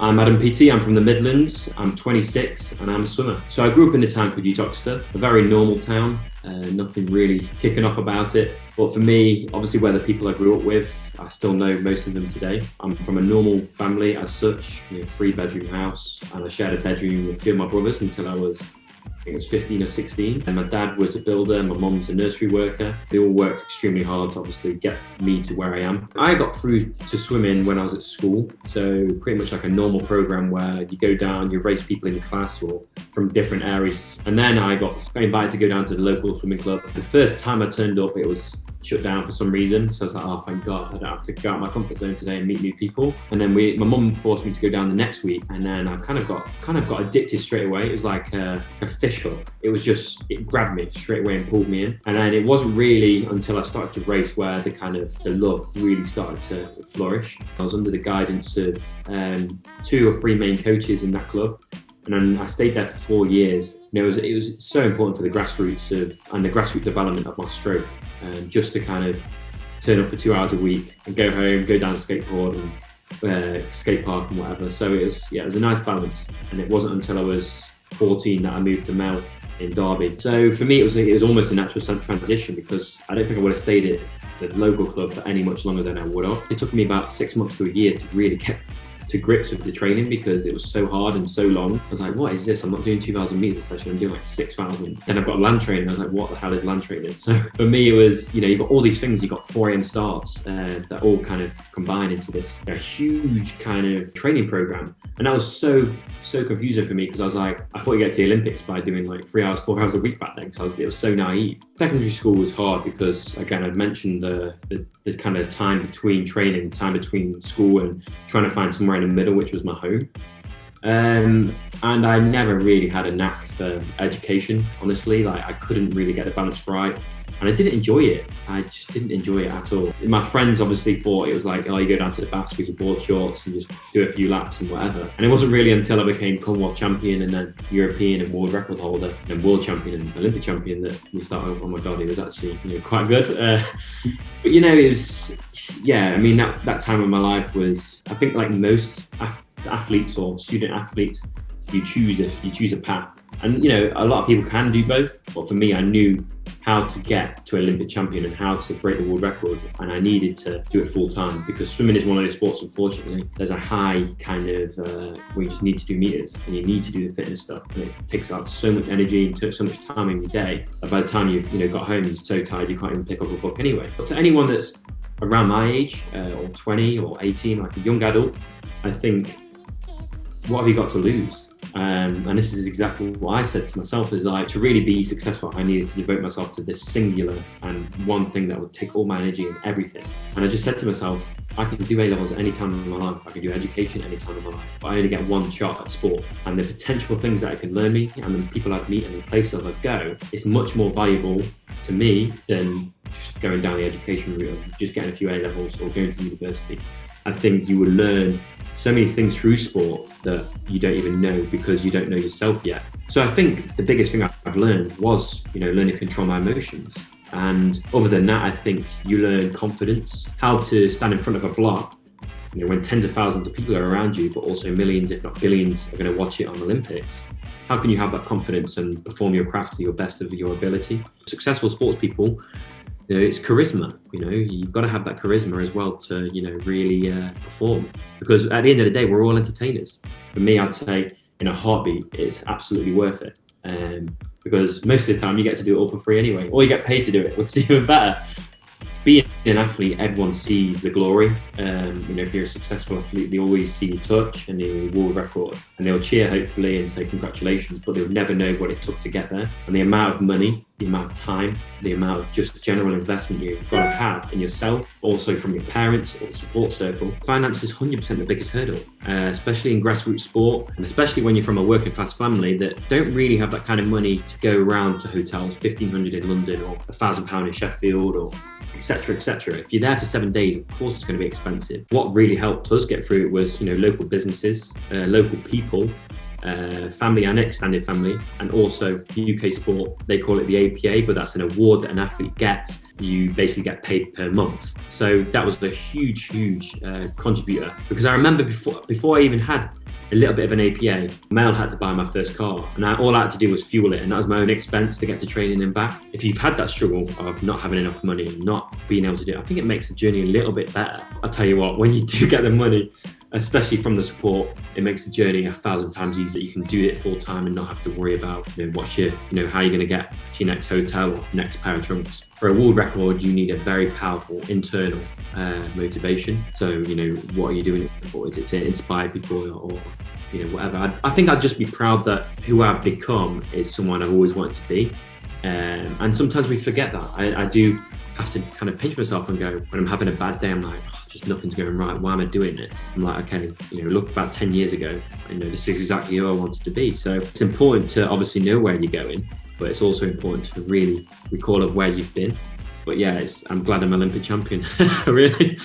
I'm Adam Peaty, I'm from the Midlands, I'm 26 and I'm a swimmer. So I grew up in a town called Uttoxeter, a very normal town, nothing really kicking off about it. But for me, obviously where the people I grew up with, I still know most of them today. I'm from a normal family as such, 3-bedroom house, and I shared a bedroom with 2 of my brothers until I was 15 or 16. And my dad was a builder, my mum's a nursery worker. They all worked extremely hard to obviously get me to where I am. I got through to swimming when I was at school. So pretty much like a normal program where you go down, you race people in the class or from different areas. And then I got invited to go down to the local swimming club. The first time I turned up, it was shut down for some reason. So I was like, oh, thank God, I don't have to go out of my comfort zone today and meet new people. And then my mum forced me to go down the next week. And then I kind of got addicted straight away. It was like a fish hook. It grabbed me straight away and pulled me in. And then it wasn't really until I started to race where the love really started to flourish. I was under the guidance of 2 or 3 main coaches in that club. And then I stayed there for 4 years. It was so important for the grassroots development of my stroke, just to kind of turn up for 2 hours a week and go home, go down the skateboard and skate park and whatever. So it was a nice balance. And it wasn't until I was 14 that I moved to Mel in Derby. So for me, it was almost a natural transition, because I don't think I would have stayed at the local club for any much longer than I would have. It took me about 6 months to a year to really get to grips with the training, because it was so hard and so long. I was like, what is this? I'm not doing 2,000 meters a session, I'm doing like 6,000. Then I've got land training. I was like, what the hell is land training? So for me, it was, you've got all these things, you've got 4 a.m. starts that all kind of combine into this huge kind of training program. And that was so confusing for me, because I was like, I thought you get to the Olympics by doing like 3 hours, 4 hours a week back then, because it was so naive. Secondary school was hard because, again, I'd mentioned the kind of time between training, time between school and trying to find somewhere in the middle, which was my home. And I never really had a knack for education, honestly. Like, I couldn't really get the balance right. And I didn't enjoy it. I just didn't enjoy it at all. My friends obviously thought it was like, oh, you go down to the Basque with your board shorts and just do a few laps and whatever. And it wasn't really until I became Commonwealth champion and then European and world record holder and world champion and Olympic champion that we started, oh my God, it was actually quite good. But it was, that time of my life was, I think like most athletes or student athletes, you choose a path. And a lot of people can do both, but for me, I knew how to get to Olympic champion and how to break the world record, and I needed to do it full time, because swimming is one of those sports, unfortunately, there's a high kind of where you just need to do meters and you need to do the fitness stuff, and it takes out so much energy and so much time in your day that by the time you've got home, you're so tired you can't even pick up a book anyway. But to anyone that's around my age, or 20 or 18, like a young adult, I think, what have you got to lose? And this is exactly what I said to myself, is like, to really be successful, I needed to devote myself to this singular and one thing that would take all my energy and everything. And I just said to myself, I can do A-levels at any time in my life, I can do education any time in my life, but I only get one shot at sport. And the potential things that it can learn me and the people I'd meet and the places I'd go is much more valuable to me than just going down the education route of just getting a few A-levels or going to university. I think you will learn so many things through sport that you don't even know, because you don't know yourself yet. So I think the biggest thing I've learned was, learning to control my emotions. And other than that, I think you learn confidence, how to stand in front of a block, when tens of thousands of people are around you, but also millions, if not billions, are going to watch it on Olympics. How can you have that confidence and perform your craft to your best of your ability? Successful sports people, it's charisma. You've got to have that charisma as well to, really perform. Because at the end of the day, we're all entertainers. For me, I'd say in a heartbeat, it's absolutely worth it. Because most of the time you get to do it all for free anyway, or you get paid to do it, which is even better. Being an athlete, everyone sees the glory. If you're a successful athlete, they always see your touch and your world record, and they'll cheer hopefully and say congratulations, but they'll never know what it took to get there. And the amount of money, the amount of time, the amount of just general investment you've got to have in yourself, also from your parents or the support circle. Finance is 100% the biggest hurdle, especially in grassroots sport, and especially when you're from a working class family that don't really have that kind of money to go around to hotels, 1,500 in London or £1,000 in Sheffield, or etc., etc. If you're there for 7 days, of course it's going to be expensive. What really helped us get through it was, local businesses, local people, family and extended family, and also UK sport, they call it the APA, but that's an award that an athlete gets. You basically get paid per month. So that was a huge contributor, because I remember before I even had a little bit of an APA. Mel had to buy my first car, and all I had to do was fuel it, and that was my own expense to get to training and back. If you've had that struggle of not having enough money, not being able to do it, I think it makes the journey a little bit better. I'll tell you what, when you do get the money, especially from the support, it makes the journey 1,000 times easier. You can do it full time and not have to worry about, what's your, how you're going to get to your next hotel or next pair of trunks. For a world record, you need a very powerful internal motivation. So, what are you doing it for? Is it to inspire people or whatever? I think I'd just be proud that who I've become is someone I've always wanted to be. And sometimes we forget that. I do have to kind of pinch myself and go, when I'm having a bad day, I'm like, just nothing's going right. Why am I doing this? I'm like, okay, look about 10 years ago, this is exactly who I wanted to be. So it's important to obviously know where you're going, but it's also important to really recall of where you've been. But yeah, I'm glad I'm Olympic champion, really.